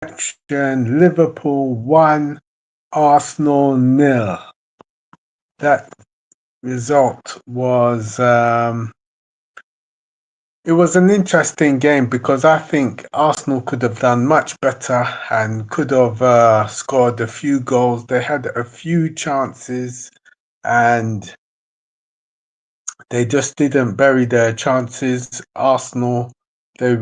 action. Liverpool 1, Arsenal nil. That result was it was an interesting game because I think Arsenal could have done much better and could have scored a few goals. They had a few chances and they just didn't bury their chances. Arsenal, they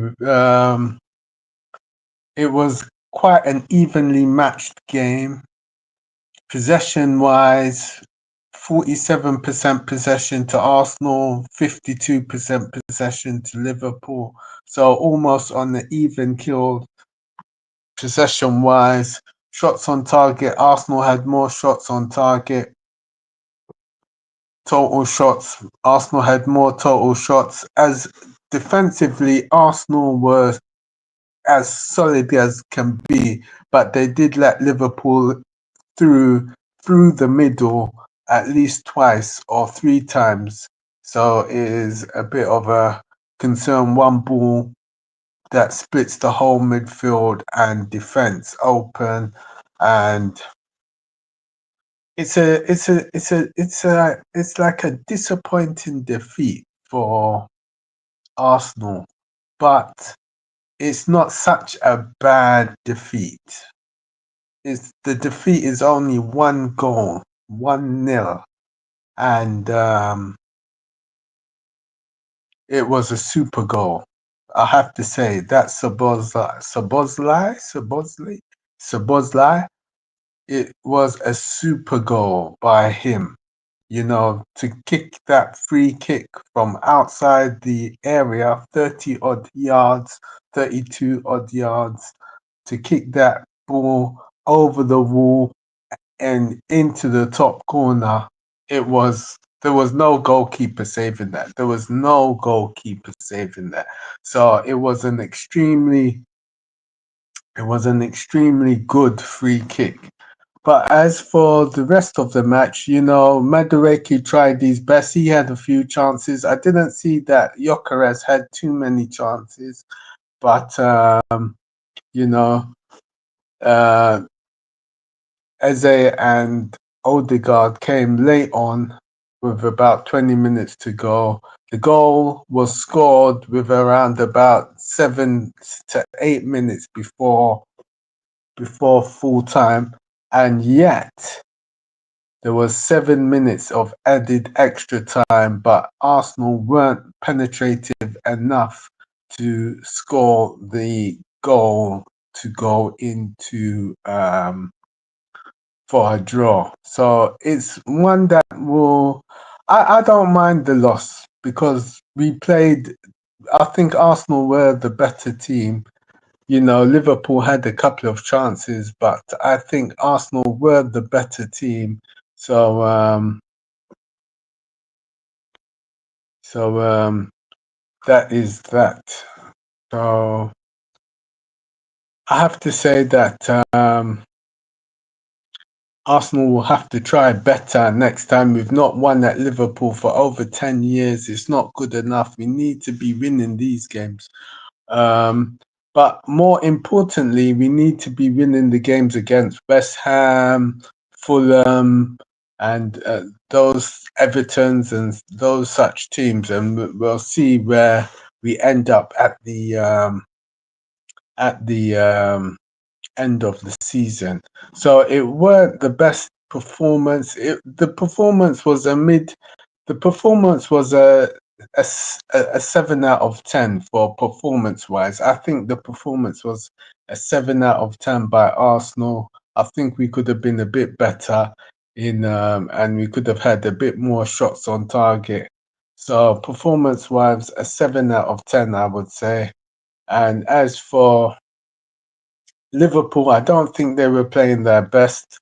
it was quite an evenly matched game. Possession wise, 47% possession to Arsenal, 52% possession to Liverpool. So almost on the even keel possession wise. Shots on target, Arsenal had more shots on target. Total shots, Arsenal had more total shots. As defensively, Arsenal were as solid as can be, but they did let Liverpool through through the middle at least twice or three times. So it is a bit of a concern. One ball that splits the whole midfield and defense open, and it's like a disappointing defeat for Arsenal, but it's not such a bad defeat. It's the defeat is only one goal, 1-0, and it was a super goal. I have to say that Sabozlai. It was a super goal by him. You know, to kick that free kick from outside the area, 30 odd yards, 32 odd yards, to kick that ball over the wall and into the top corner. There was no goalkeeper saving that. There was no goalkeeper saving that. So it was an extremely good free kick. But as for the rest of the match, you know, Madueke tried his best. He had a few chances. I didn't see that Gyökeres had too many chances, but you know, uh, Eze and Odegaard came late on with about 20 minutes to go. The goal was scored with around about 7 to 8 minutes before full time, and yet there was 7 minutes of added extra time, but Arsenal weren't penetrative enough to score the goal to go into for a draw. So it's one that I don't mind the loss because we played. I think Arsenal were the better team. You know, Liverpool had a couple of chances, but I think Arsenal were the better team. So, so that is that. So I have to say that Arsenal will have to try better next time. We've not won at Liverpool for over 10 years. It's not good enough. We need to be winning these games. But more importantly, we need to be winning the games against West Ham, Fulham, and those Evertons and those such teams, and we'll see where we end up at the end of the season. So it weren't the best performance. The performance was a mid. The performance was a 7 out of 10 for performance wise. I think the performance was a 7 out of 10 by Arsenal. I think we could have been a bit better and we could have had a bit more shots on target. So performance wise, a 7 out of 10, I would say. And as for Liverpool, I don't think they were playing their best,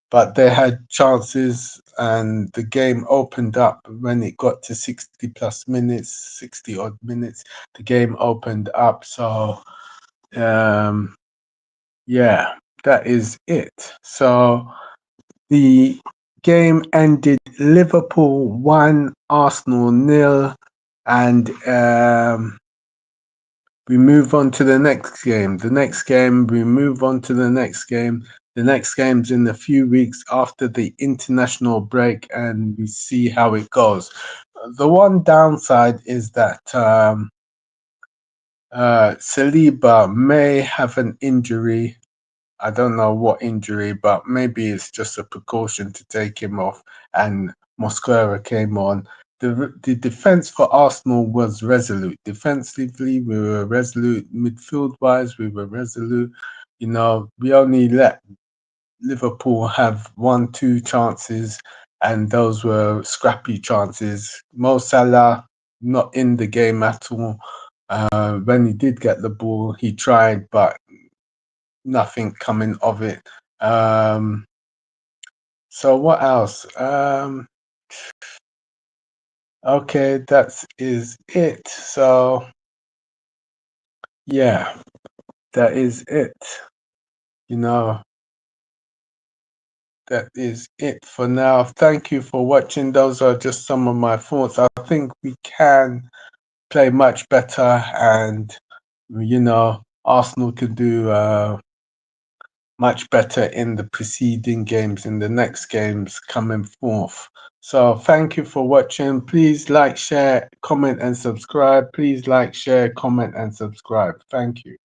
but they had chances, and the game opened up when it got to 60 plus minutes, 60 odd minutes. The game opened up. So, um, yeah, that is it. So the game ended Liverpool 1, Arsenal nil, and we move on to the next game. The next game, we move on to the next game. The next game's in a few weeks after the international break, and we see how it goes. The one downside is that Saliba may have an injury. I don't know what injury, but maybe it's just a precaution to take him off. And Mosquera came on. The defense for Arsenal was resolute. Defensively, we were resolute. Midfield wise, we were resolute. You know, we only let Liverpool have one, two chances, and those were scrappy chances. Mo Salah not in the game at all. When he did get the ball, he tried, but nothing coming of it. Um, so what else? Okay, that is it. So yeah, that is it. You know, that is it for now. Thank you for watching. Those are just some of my thoughts. I think we can play much better, and Arsenal can do much better in the preceding games, in the next games coming forth. So thank you for watching. Please like, share, comment, and subscribe. Please like, share, comment, and subscribe. Thank you.